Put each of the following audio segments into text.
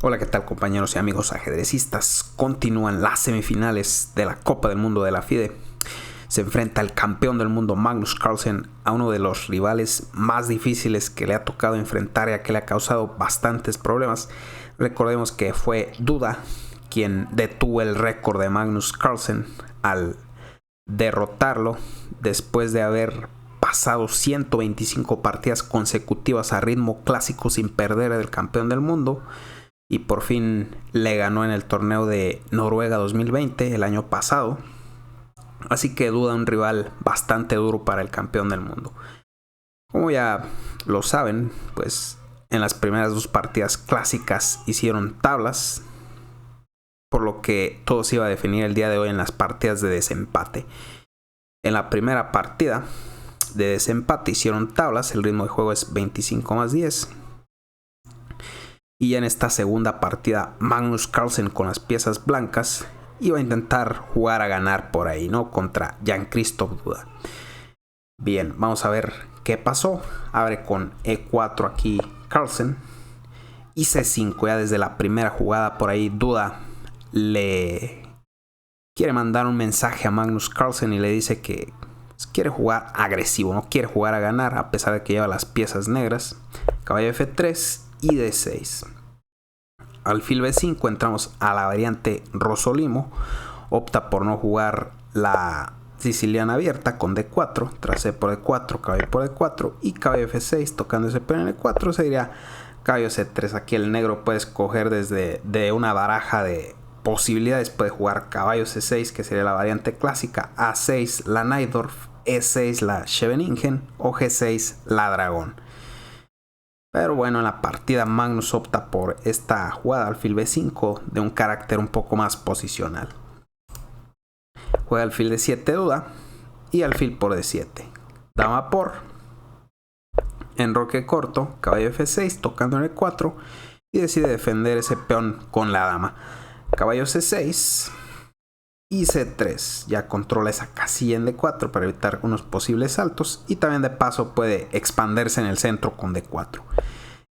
Hola, ¿qué tal compañeros y amigos ajedrecistas? Continúan las semifinales de la Copa del Mundo de la FIDE. Se enfrenta el campeón del mundo Magnus Carlsen a uno de los rivales más difíciles que le ha tocado enfrentar y a que le ha causado bastantes problemas. Recordemos que fue Duda quien detuvo el récord de Magnus Carlsen al derrotarlo después de haber pasado 125 partidas consecutivas a ritmo clásico sin perder del campeón del mundo. Y por fin le ganó en el torneo de Noruega 2020, el año pasado. Así que Duda, un rival bastante duro para el campeón del mundo. Como ya lo saben, pues en las primeras dos partidas clásicas hicieron tablas, por lo que todo se iba a definir el día de hoy en las partidas de desempate. En la primera partida de desempate hicieron tablas, el ritmo de juego es 25+10. Y en esta segunda partida, Magnus Carlsen con las piezas blancas iba a intentar jugar a ganar por ahí, ¿no? Contra Jan-Christoph Duda. Bien, vamos a ver qué pasó. Abre con E4 aquí Carlsen. Y C5 ya desde la primera jugada por ahí Duda le quiere mandar un mensaje a Magnus Carlsen y le dice que quiere jugar agresivo, no quiere jugar a ganar a pesar de que lleva las piezas negras. Caballo F3 y D6. Alfil B5 entramos a la variante Rosolimo. Opta por no jugar la siciliana abierta con D4, tras C por D4, caballo por D4 y caballo F6 tocando ese peón en E4 sería caballo C3. Aquí el negro puede escoger desde una baraja de posibilidades, puede jugar caballo C6 que sería la variante clásica, A6 la Najdorf, E6 la Scheveningen o G6 la dragón. Pero bueno, en la partida Magnus opta por esta jugada alfil B5 de un carácter un poco más posicional. Juega alfil D7 Duda y alfil por D7. Dama por. Enroque corto, caballo F6 tocando en E4 y decide defender ese peón con la dama. Caballo C6 y C3. Ya controla esa casilla en D4 para evitar unos posibles saltos y también de paso puede expandirse en el centro con D4.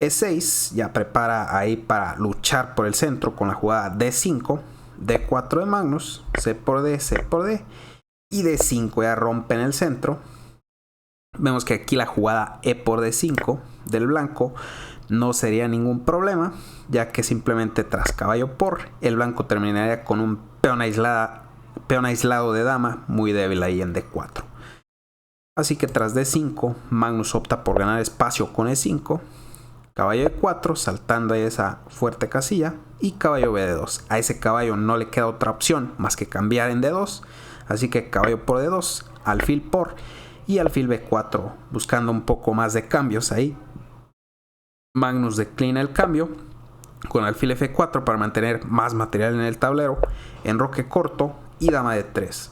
E6 ya prepara ahí para luchar por el centro con la jugada D5, D4 de Magnus, C por D, C por D y D5 ya rompe en el centro. Vemos que aquí la jugada E por D5 del blanco no sería ningún problema, ya que simplemente tras caballo por, el blanco terminaría con un peón aislado de dama muy débil ahí en D4. Así que tras D5, Magnus opta por ganar espacio con E5, caballo E4 saltando ahí esa fuerte casilla y caballo B2. A ese caballo no le queda otra opción más que cambiar en D2, así que caballo por D2, alfil por y alfil B4 buscando un poco más de cambios ahí. Magnus declina el cambio con alfil F4 para mantener más material en el tablero, enroque corto y dama de 3.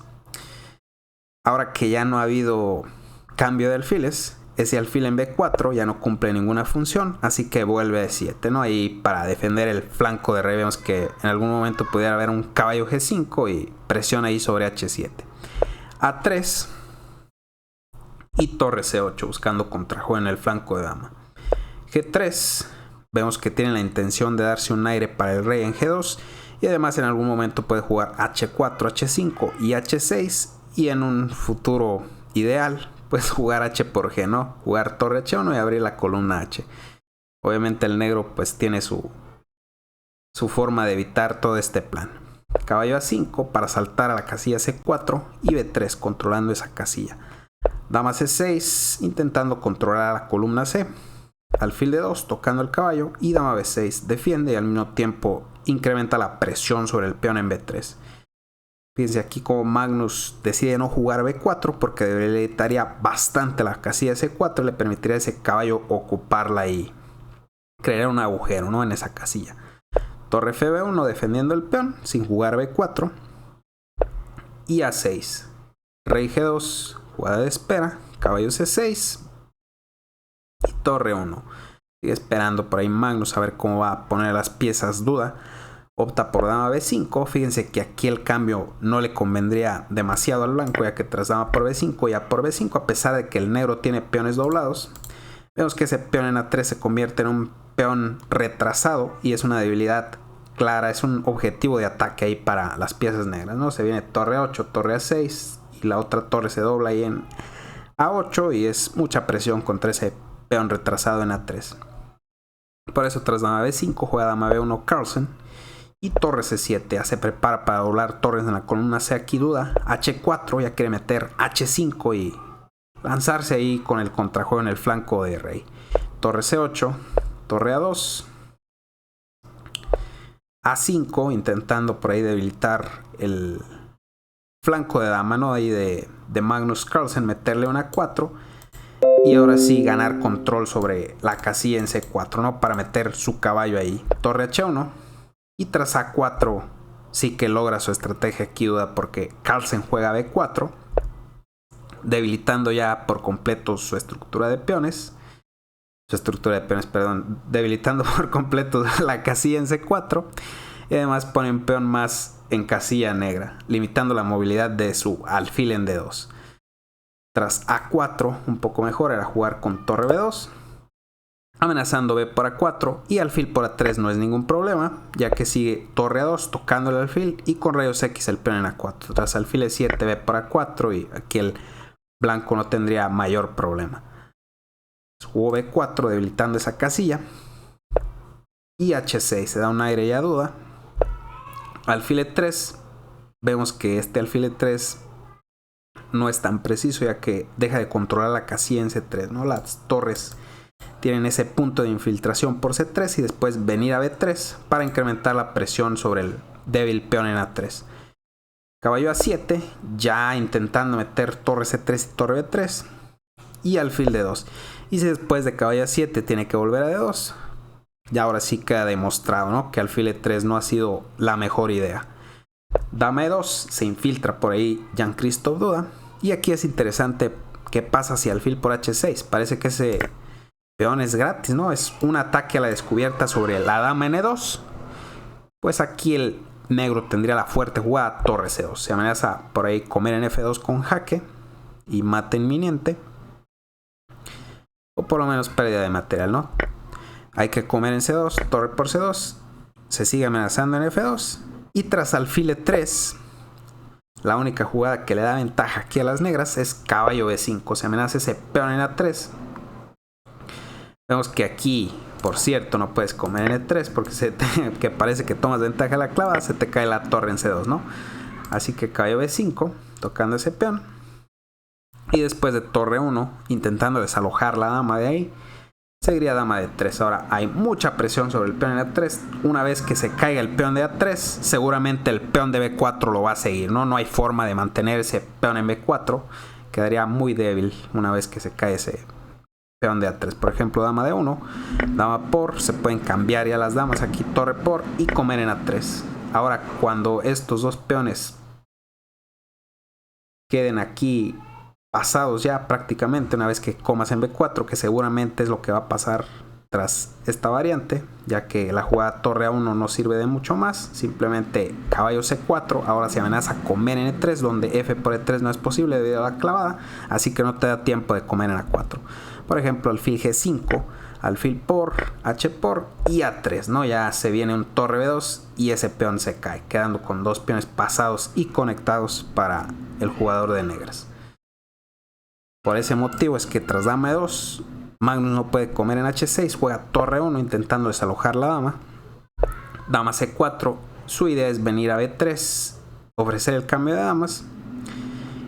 Ahora que ya no ha habido cambio de alfiles, ese alfil en B4 ya no cumple ninguna función, así que vuelve a E7, ¿no? Ahí para defender el flanco de rey vemos que en algún momento pudiera haber un caballo G5 y presión ahí sobre H7. A3 y torre C8 buscando contrajuego en el flanco de dama. G3, vemos que tiene la intención de darse un aire para el rey en G2 y además en algún momento puede jugar H4, H5 y H6 y en un futuro ideal puedes jugar H por G, ¿no? Jugar torre H1 y abrir la columna H. Obviamente el negro pues tiene su forma de evitar todo este plan. Caballo A5 para saltar a la casilla C4 y B3 controlando esa casilla. Dama C6 intentando controlar a la columna C. Alfil D2 tocando el caballo y dama B6 defiende y al mismo tiempo incrementa la presión sobre el peón en B3. Fíjense aquí como Magnus decide no jugar B4 porque debilitaría bastante la casilla C4 y le permitiría a ese caballo ocuparla y crear un agujero, ¿no? En esa casilla. Torre FB1 defendiendo el peón sin jugar B4 y A6. Rey G2, jugada de espera, caballo C6 y torre 1. Sigue esperando por ahí Magnus a ver cómo va a poner las piezas Duda. Opta por dama B5. Fíjense que aquí el cambio no le convendría demasiado al blanco, ya que tras dama por B5 y A por B5, a pesar de que el negro tiene peones doblados, Vemos que ese peón en A3 se convierte en un peón retrasado y es una debilidad clara, es un objetivo de ataque ahí para las piezas negras, ¿no? Se viene torre A8, torre A6 y la otra torre se dobla ahí en A8 y es mucha presión contra ese peón retrasado en A3. Por eso tras dama B5 juega dama B1 Carlsen y torre C7, ya se prepara para doblar torres en la columna C, aquí duda, H4, ya quiere meter H5 y lanzarse ahí con el contrajuego en el flanco de rey. Torre C8, torre A2, A5, intentando por ahí debilitar el flanco de dama, ¿no? Ahí de Magnus Carlsen, meterle una A4 y ahora sí ganar control sobre la casilla en C4, ¿no? Para meter su caballo ahí. Torre H1 y tras A4 sí que logra su estrategia aquí duda porque Carlsen juega B4, debilitando ya por completo su estructura de peones. Debilitando por completo la casilla en C4 y además pone un peón más en casilla negra, limitando la movilidad de su alfil en D2. Tras A4, un poco mejor era jugar con torre B2, amenazando B por A4 y alfil por A3 no es ningún problema, ya que sigue torre A2 tocando el alfil y con rayos X el peón en A4. Tras alfil E7, B por A4 y aquí el blanco no tendría mayor problema. Jugó B4 debilitando esa casilla y H6 se da un aire y a duda. Alfil E3, vemos que este alfil E3 no es tan preciso ya que deja de controlar la casilla en C3, ¿no? Las torres tienen ese punto de infiltración por C3 y después venir a B3 para incrementar la presión sobre el débil peón en A3. Caballo A7, ya intentando meter torre C3 y torre B3 y alfil D2. Y si después de caballo A7 tiene que volver a D2, ya ahora sí queda demostrado, ¿no? Que alfil E3 no ha sido la mejor idea. Dama E2, se infiltra por ahí Jean-Christophe Duda. Y aquí es interesante qué pasa si alfil por H6. Parece que ese peón es gratis, ¿no? Es un ataque a la descubierta sobre la dama en E2. Pues aquí el negro tendría la fuerte jugada torre C2. Se amenaza por ahí comer en F2 con jaque y mate inminente. O por lo menos pérdida de material, ¿no? Hay que comer en C2, torre por C2. Se sigue amenazando en F2. Y tras alfil E3, la única jugada que le da ventaja aquí a las negras es caballo B5. Se amenaza ese peón en A3. Vemos que aquí, por cierto, no puedes comer en E3 porque que parece que tomas ventaja de la clavada, se te cae la torre en C2, ¿no? Así que caballo B5, tocando ese peón. Y después de torre 1, intentando desalojar la dama de ahí, seguiría dama de 3. Ahora hay mucha presión sobre el peón en A3. Una vez que se caiga el peón de A3, seguramente el peón de B4 lo va a seguir, ¿no? No hay forma de mantener ese peón en B4. Quedaría muy débil una vez que se cae ese peón de A3. Por ejemplo, dama de 1, dama por, se pueden cambiar ya las damas aquí, torre por y comer en A3. Ahora, cuando estos dos peones queden aquí pasados ya prácticamente, una vez que comas en B4, que seguramente es lo que va a pasar tras esta variante, ya que la jugada torre A1 no sirve de mucho más, simplemente caballo C4, ahora se amenaza comer en E3, donde F por E3 no es posible debido a la clavada, así que no te da tiempo de comer en A4. Por ejemplo, alfil G5, alfil por, H por y A3, ¿no? Ya se viene un torre B2 y ese peón se cae, quedando con dos peones pasados y conectados para el jugador de negras. Por ese motivo es que tras dama E2, Magnus no puede comer en H6, juega torre 1 intentando desalojar la dama. Dama C4, su idea es venir a B3, ofrecer el cambio de damas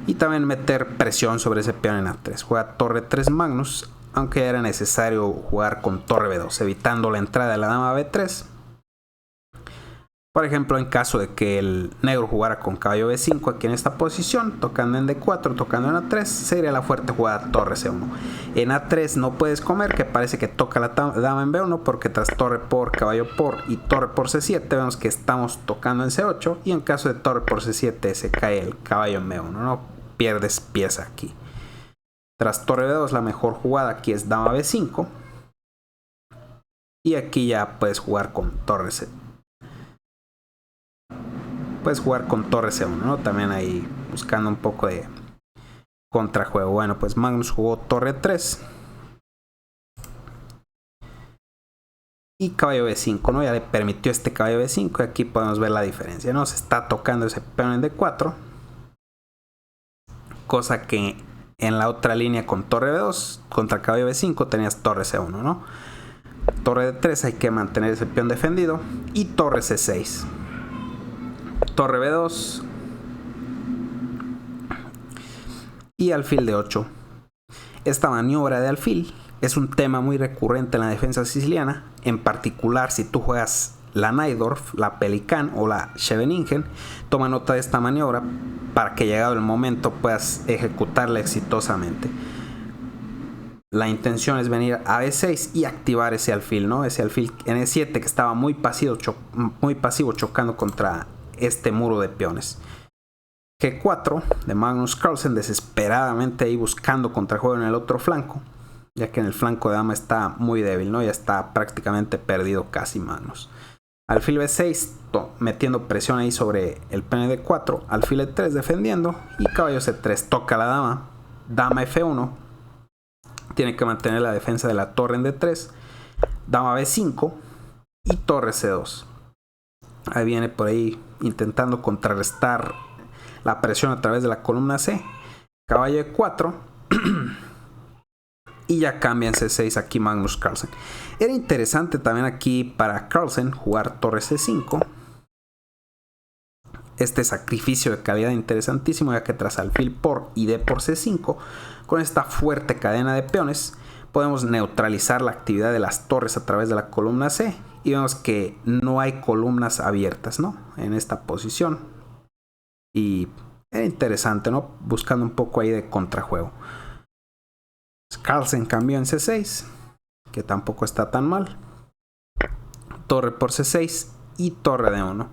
y también meter presión sobre ese peón en A3. Juega torre 3 Magnus, aunque era necesario jugar con torre B2, evitando la entrada de la dama a B3. Por ejemplo, en caso de que el negro jugara con caballo B5 aquí en esta posición, tocando en D4, tocando en A3, sería la fuerte jugada torre C1. En A3 no puedes comer, que parece que toca la dama en B1, porque tras torre por, caballo por y torre por C7 vemos que estamos tocando en C8, y en caso de torre por C7 se cae el caballo en B1, ¿no? Pierdes pieza aquí. Tras torre B2 la mejor jugada aquí es dama B5, y aquí ya puedes jugar con torre C. Puedes jugar con torre C1, ¿no? También ahí buscando un poco de contrajuego. Bueno, pues Magnus jugó torre 3 y caballo B5, ¿no? Ya le permitió este caballo B5 y aquí podemos ver la diferencia, ¿no? Se está tocando ese peón en D4, cosa que en la otra línea con torre B2 contra caballo B5 tenías torre C1, ¿no? Torre D3 hay que mantener ese peón defendido y torre C6. Torre B2 y alfil D8. Esta maniobra de alfil es un tema muy recurrente en la defensa siciliana, en particular si tú juegas la Najdorf, la Pelican o la Scheveningen. Toma nota de esta maniobra para que llegado el momento puedas ejecutarla exitosamente. La intención es venir a B6 y activar ese alfil, ¿no? Ese alfil en E7 que estaba muy pasivo chocando contra este muro de peones. G4 de Magnus Carlsen, desesperadamente ahí buscando contrajuego en el otro flanco, ya que en el flanco de dama está muy débil, ¿no? Ya está prácticamente perdido casi Magnus. Alfil B6 metiendo presión ahí sobre el peón de D4, alfil E3 defendiendo y caballo C3 toca la dama, dama F1, tiene que mantener la defensa de la torre en D3, dama B5 y torre C2. Ahí viene por ahí intentando contrarrestar la presión a través de la columna C, caballo E4 y ya cambia en C6 aquí Magnus Carlsen. Era interesante también aquí para Carlsen jugar torre C5. Este sacrificio de calidad interesantísimo, ya que tras alfil por y D por C5, con esta fuerte cadena de peones, podemos neutralizar la actividad de las torres a través de la columna C. Y vemos que no hay columnas abiertas, ¿no? En esta posición. Y era interesante, ¿no? Buscando un poco ahí de contrajuego. Carlsen cambió en C6, que tampoco está tan mal. Torre por C6 y torre D1.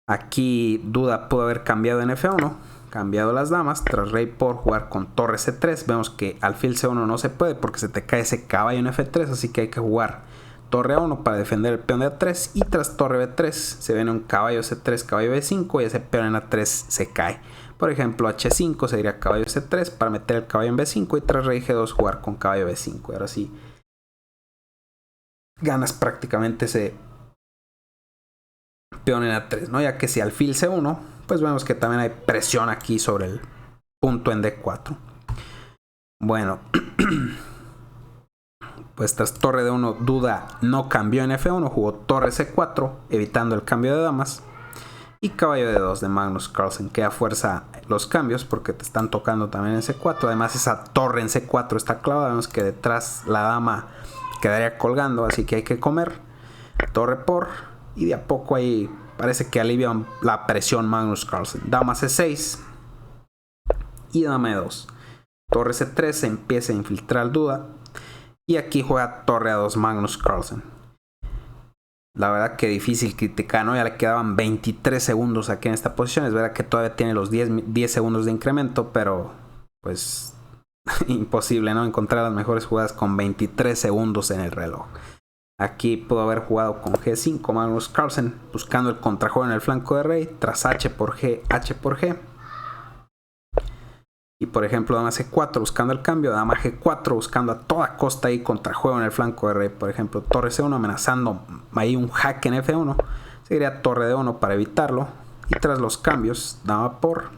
Aquí Duda pudo haber cambiado en F1, cambiado las damas, tras rey por jugar con torre C3. Vemos que alfil C1 no se puede porque se te cae ese caballo en F3, así que hay que jugar torre A1 para defender el peón de A3 y tras torre B3 se viene un caballo C3, caballo B5 y ese peón en A3 se cae. Por ejemplo, H5 sería caballo C3 para meter el caballo en B5 y tras rey G2 jugar con caballo B5. Y ahora sí ganas prácticamente ese peón en A3, ¿no? Ya que si alfil C1, pues vemos que también hay presión aquí sobre el punto en D4. Bueno, pues tras torre D1 Duda no cambió en F1, jugó torre C4 evitando el cambio de damas y caballo D2 de Magnus Carlsen, que a fuerza los cambios porque te están tocando también en C4. Además esa torre en C4 está clavada, vemos que detrás la dama quedaría colgando, así que hay que comer torre por y de a poco ahí parece que alivia la presión Magnus Carlsen. Dama C6 y dama E2. Torre C3 se empieza a infiltrar Duda y aquí juega torre A2 Magnus Carlsen. La verdad que difícil criticar, ¿no? Ya le quedaban 23 segundos aquí en esta posición. Es verdad que todavía tiene los 10 segundos de incremento, pero pues imposible, ¿no? Encontrar las mejores jugadas con 23 segundos en el reloj. Aquí pudo haber jugado con G5 Magnus Carlsen, buscando el contrajuego en el flanco de rey, tras H por G, H por G. Y por ejemplo, dama C4 buscando el cambio, dama G4 buscando a toda costa ahí contrajuego en el flanco de rey. Por ejemplo, torre C1 amenazando ahí un jaque en F1. Seguiría torre D1 para evitarlo. Y tras los cambios, dama por,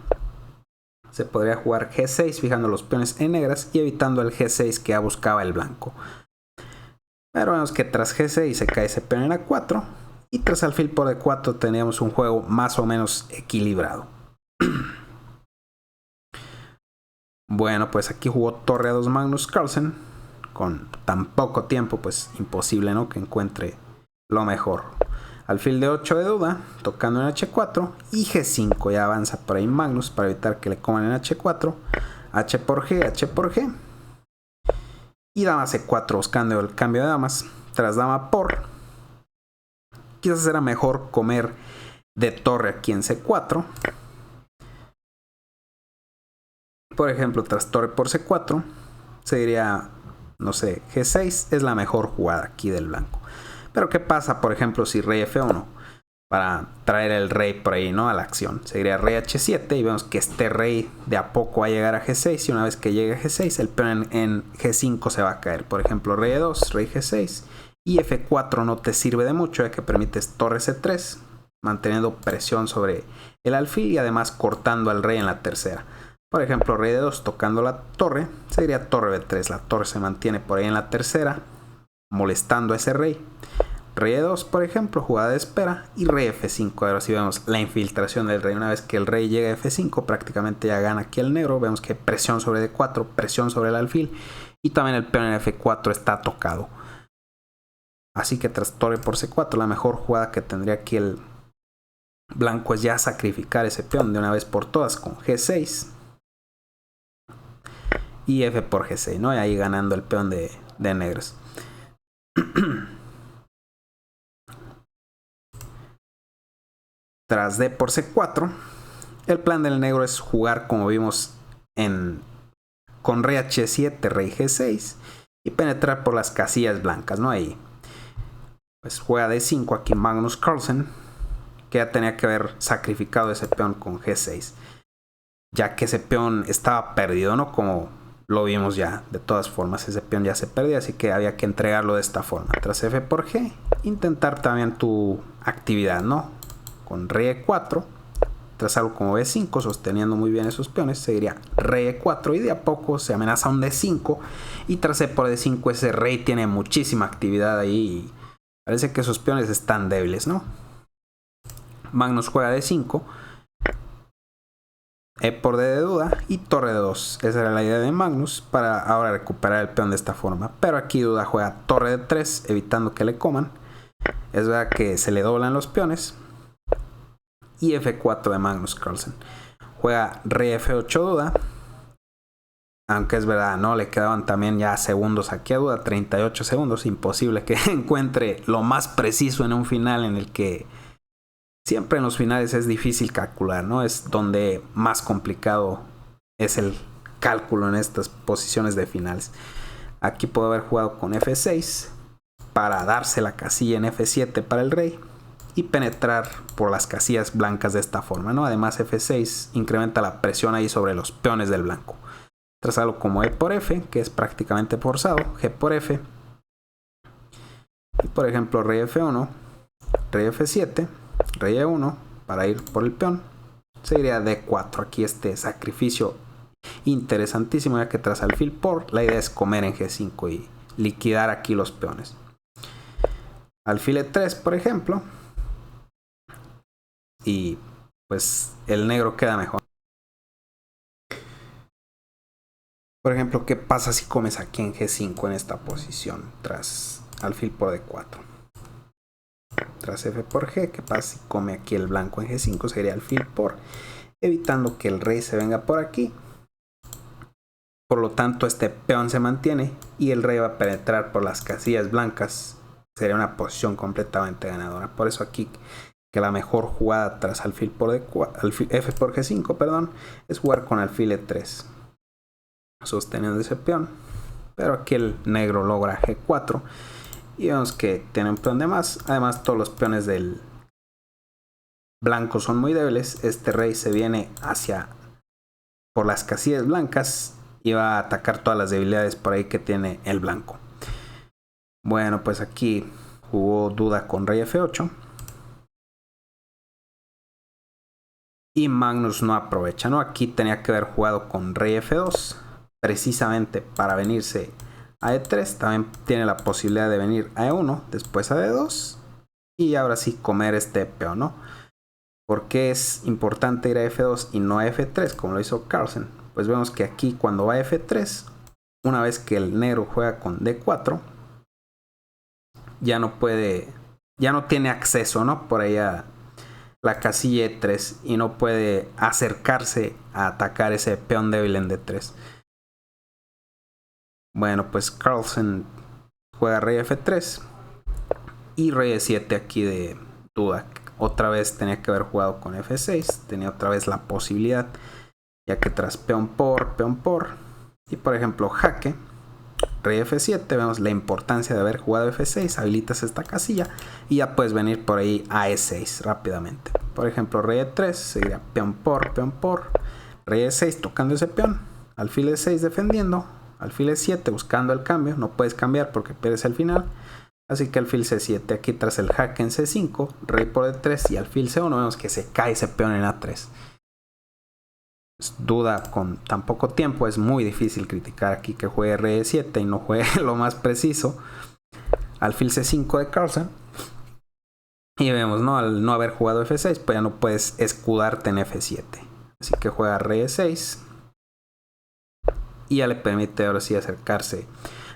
se podría jugar G6 fijando los peones en negras y evitando el G6 que ya buscaba el blanco. Pero vemos que tras G6 se cae ese peón en A4 y tras alfil por D4 teníamos un juego más o menos equilibrado. Bueno, pues aquí jugó torre A2 Magnus Carlsen. Con tan poco tiempo, pues imposible, ¿no? Que encuentre lo mejor. Alfil de 8 de Duda, tocando en H4 y G5. Ya avanza por ahí Magnus para evitar que le coman en H4. H por G, H por G. Y dama C4 buscando el cambio de damas. Tras dama por, quizás era mejor comer de torre aquí en C4. Por ejemplo, tras torre por C4 se diría, no sé, G6 es la mejor jugada aquí del blanco. Pero ¿qué pasa, por ejemplo, si rey F1? Para traer el rey por ahí, ¿no? A la acción. Se diría rey H7 y vemos que este rey de a poco va a llegar a G6 y una vez que llegue a G6 el peón en G5 se va a caer. Por ejemplo, rey E2, rey G6 Y F4 no te sirve de mucho, ya que permites torre C3, manteniendo presión sobre el alfil y además cortando al rey en la tercera. Por ejemplo, rey D2 tocando la torre, sería torre B3. La torre se mantiene por ahí en la tercera, molestando a ese rey. Rey E2, por ejemplo, jugada de espera. Y rey F5. Ahora sí vemos la infiltración del rey. Una vez que el rey llega a F5, prácticamente ya gana aquí el negro. Vemos que hay presión sobre D4, presión sobre el alfil. Y también el peón en F4 está tocado. Así que tras torre por C4, la mejor jugada que tendría aquí el blanco es ya sacrificar ese peón de una vez por todas con G6. Y F por G6, ¿no? Y ahí ganando el peón de negros. Tras D por C4, el plan del negro es jugar como vimos con rey H7, rey G6 y penetrar por las casillas blancas, ¿no? Ahí pues juega D5 aquí Magnus Carlsen, que ya tenía que haber sacrificado ese peón con G6, ya que ese peón estaba perdido, ¿no? Como lo vimos ya, de todas formas ese peón ya se perdió, así que había que entregarlo de esta forma. Tras F por G, intentar también tu actividad, ¿no? Con rey E4, tras algo como B5, sosteniendo muy bien esos peones, seguiría rey E4 y de a poco se amenaza un D5 y tras E por D5 ese rey tiene muchísima actividad ahí y parece que esos peones están débiles, ¿no? Magnus juega D5, E por D de duda y torre de 2. Esa era la idea de Magnus para ahora recuperar el peón de esta forma. Pero aquí Duda juega torre de 3, evitando que le coman. Es verdad que se le doblan los peones. Y F4 de Magnus Carlsen. Juega rey F8 Duda. Aunque es verdad, no le quedaban también ya segundos aquí a Duda, 38 segundos. Imposible que encuentre lo más preciso en un final en el que siempre en los finales es difícil calcular, ¿no? Es donde más complicado es el cálculo en estas posiciones de finales. Aquí puedo haber jugado con F6 para darse la casilla en F7 para el rey y penetrar por las casillas blancas de esta forma, ¿no? Además F6 incrementa la presión ahí sobre los peones del blanco. Tras algo como E por F, que es prácticamente forzado, G por F. Y por ejemplo rey F1, rey F7, rey E1 para ir por el peón. Seguiría D4. Aquí este sacrificio interesantísimo, ya que tras alfil por, la idea es comer en G5 y liquidar aquí los peones. Alfil E3, por ejemplo. Y pues el negro queda mejor. Por ejemplo, ¿qué pasa si comes aquí en G5 en esta posición? Tras alfil por D4. Tras F por G, ¿qué pasa si come aquí el blanco en G5? Sería alfil por, evitando que el rey se venga por aquí. Por lo tanto, este peón se mantiene y el rey va a penetrar por las casillas blancas. Sería una posición completamente ganadora. Por eso aquí que la mejor jugada tras alfil por D4, F por G5, perdón, es jugar con alfil E3. Sosteniendo ese peón. Pero aquí el negro logra G4. Y vemos que tiene un peón de más. Además todos los peones del blanco son muy débiles. Este rey se viene hacia por las casillas blancas y va a atacar todas las debilidades por ahí que tiene el blanco. Bueno, pues aquí jugó Duda con rey F8. Y Magnus no aprovecha, ¿no? Aquí tenía que haber jugado con rey F2. Precisamente para venirse a E3. También tiene la posibilidad de venir a E1, después a D2 y ahora sí comer este peón, ¿no? ¿Por qué es importante ir a F2 y no a F3 como lo hizo Carlsen? Pues vemos que aquí cuando va a F3, una vez que el negro juega con D4, ya no tiene acceso, ¿no? Por ahí a la casilla E3 y no puede acercarse a atacar ese peón débil en D3. Bueno, pues Carlsen juega rey F3 y rey E7 aquí de Duda. Otra vez tenía que haber jugado con F6. Tenía otra vez la posibilidad, ya que tras peón por y por ejemplo jaque, rey F7, vemos la importancia de haber jugado F6. Habilitas esta casilla y ya puedes venir por ahí a E6 rápidamente. Por ejemplo rey E3, seguiría peón por, rey E6 tocando ese peón, alfil E6 defendiendo, alfil E7 buscando el cambio, no puedes cambiar porque pierdes el final. Así que alfil C7, aquí tras el jaque en C5, rey por D3 y alfil C1, vemos que se cae ese peón en A3. Duda con tan poco tiempo, es muy difícil criticar aquí que juegue rey E7 y no juegue lo más preciso. Alfil C5 de Carlsen. Y vemos, ¿no? Al no haber jugado F6, pues ya no puedes escudarte en F7. Así que juega rey E6. Y ya le permite ahora sí acercarse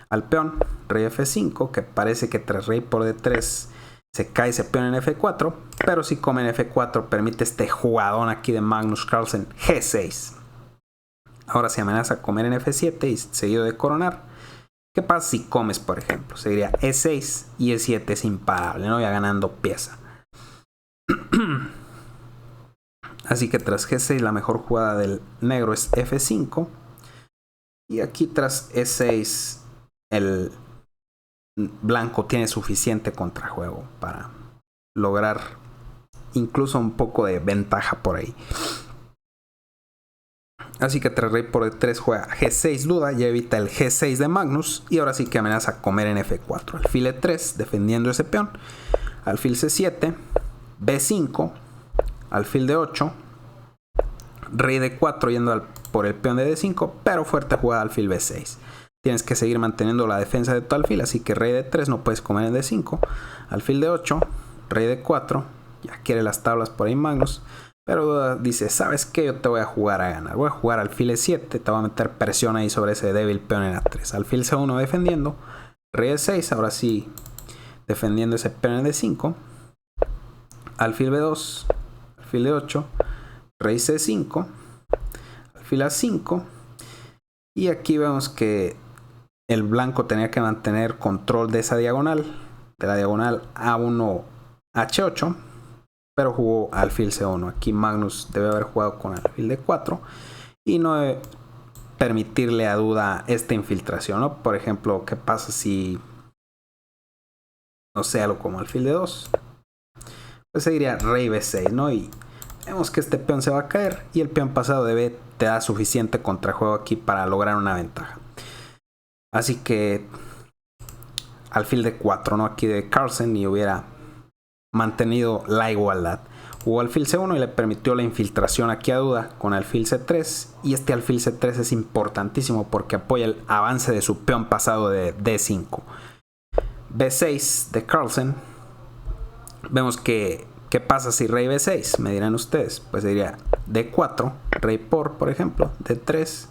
al peón. Rey F5, que parece que tras rey por D3 se cae ese peón en F4. Pero si come en F4 permite este jugadón aquí de Magnus Carlsen, G6. Ahora se amenaza comer en F7 y seguido de coronar. ¿Qué pasa si comes, por ejemplo? Sería E6 y E7 es imparable, ¿no? Ya ganando pieza. Así que tras G6 la mejor jugada del negro es F5. Y aquí tras E6 el blanco tiene suficiente contrajuego para lograr incluso un poco de ventaja por ahí. Así que tras rey por D3 juega G6 duda, ya evita el G6 de Magnus y ahora sí que amenaza a comer en F4. Alfil E3 defendiendo ese peón, alfil C7, B5, alfil D8, rey D4 yendo por el peón de D5, pero fuerte jugada alfil B6. Tienes que seguir manteniendo la defensa de tu alfil, así que rey D3 no puedes comer en D5, alfil D8, rey D4, ya quiere las tablas por ahí Magnus. Pero dice, ¿sabes qué? Yo te voy a jugar a ganar. Voy a jugar alfil E7, te voy a meter presión ahí sobre ese débil peón en A3. Alfil C1 defendiendo. Rey E6, ahora sí defendiendo ese peón en D5. Alfil B2, alfil D8, rey C5, alfil A5. Y aquí vemos que el blanco tenía que mantener control de esa diagonal, de la diagonal A1, H8. Pero jugó alfil C1. Aquí Magnus debe haber jugado con alfil D4 y no debe permitirle a duda esta infiltración, ¿no? Por ejemplo, ¿qué pasa si no sé, algo como alfil D2? Pues seguiría rey B6, ¿no? Y vemos que este peón se va a caer y el peón pasado te da suficiente contrajuego aquí para lograr una ventaja. Así que alfil D4, ¿no? Aquí de Carlsen y hubiera mantenido la igualdad. Jugó alfil C1 y le permitió la infiltración aquí a duda con alfil C3 y este alfil C3 es importantísimo porque apoya el avance de su peón pasado de D5. B6 de Carlsen. Vemos que ¿qué pasa si rey B6? Me dirán ustedes. Pues diría D4, rey por ejemplo, D3,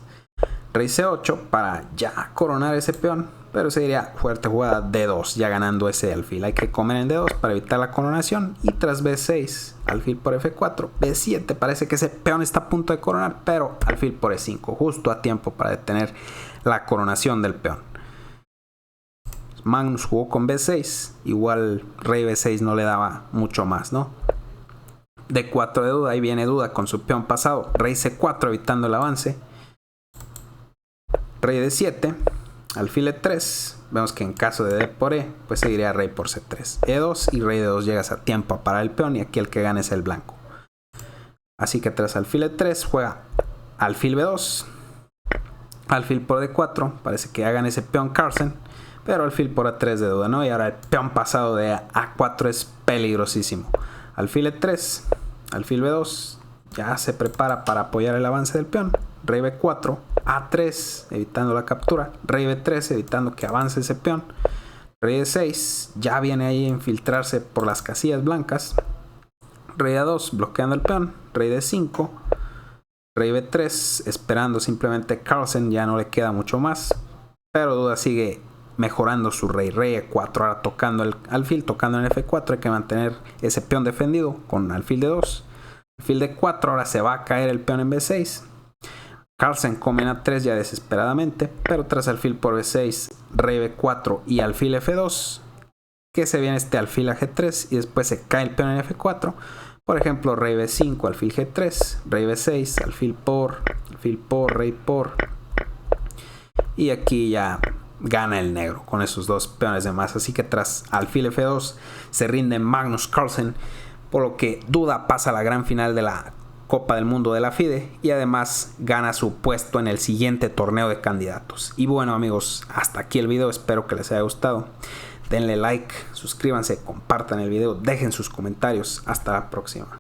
rey C8 para ya coronar ese peón. Pero sería fuerte jugada D2, ya ganando ese alfil. Hay que comer en D2 para evitar la coronación. Y tras B6, alfil por F4, B7. Parece que ese peón está a punto de coronar, pero alfil por E5, justo a tiempo para detener la coronación del peón. Magnus jugó con B6, igual rey B6 no le daba mucho más, ¿no? D4 de duda, ahí viene duda con su peón pasado. Rey C4 evitando el avance. Rey D7. Alfil E3, vemos que en caso de D por E, pues seguiría rey por C3. E2 y rey D2 llegas a tiempo a parar el peón y aquí el que gana es el blanco. Así que tras alfil E3 juega alfil B2, alfil por D4, parece que hagan ese peón Carlsen, pero alfil por A3 de duda, ¿no? Y ahora el peón pasado de A4 es peligrosísimo. Alfil E3, alfil B2, ya se prepara para apoyar el avance del peón. Rey B4, A3, evitando la captura. Rey B3, evitando que avance ese peón. Rey D6, ya viene ahí a infiltrarse por las casillas blancas. Rey A2, bloqueando el peón. Rey D5, rey B3, esperando simplemente Carlsen, ya no le queda mucho más. Pero duda sigue mejorando su rey. Rey E4, ahora tocando el alfil, tocando en F4. Hay que mantener ese peón defendido con alfil D2. Alfil D4, ahora se va a caer el peón en B6. Carlsen come en A3 ya desesperadamente, pero tras alfil por B6, rey B4 y alfil F2, que se viene este alfil a G3 y después se cae el peón en F4. Por ejemplo, rey B5, alfil G3, rey B6, alfil por, rey por. Y aquí ya gana el negro con esos dos peones de más. Así que tras alfil F2 se rinde Magnus Carlsen, por lo que duda pasa a la gran final de la Copa del Mundo de la FIDE y además gana su puesto en el siguiente torneo de candidatos. Y bueno amigos, hasta aquí el video, espero que les haya gustado. denle like, suscríbanse, compartan el video, dejen sus comentarios. Hasta la próxima.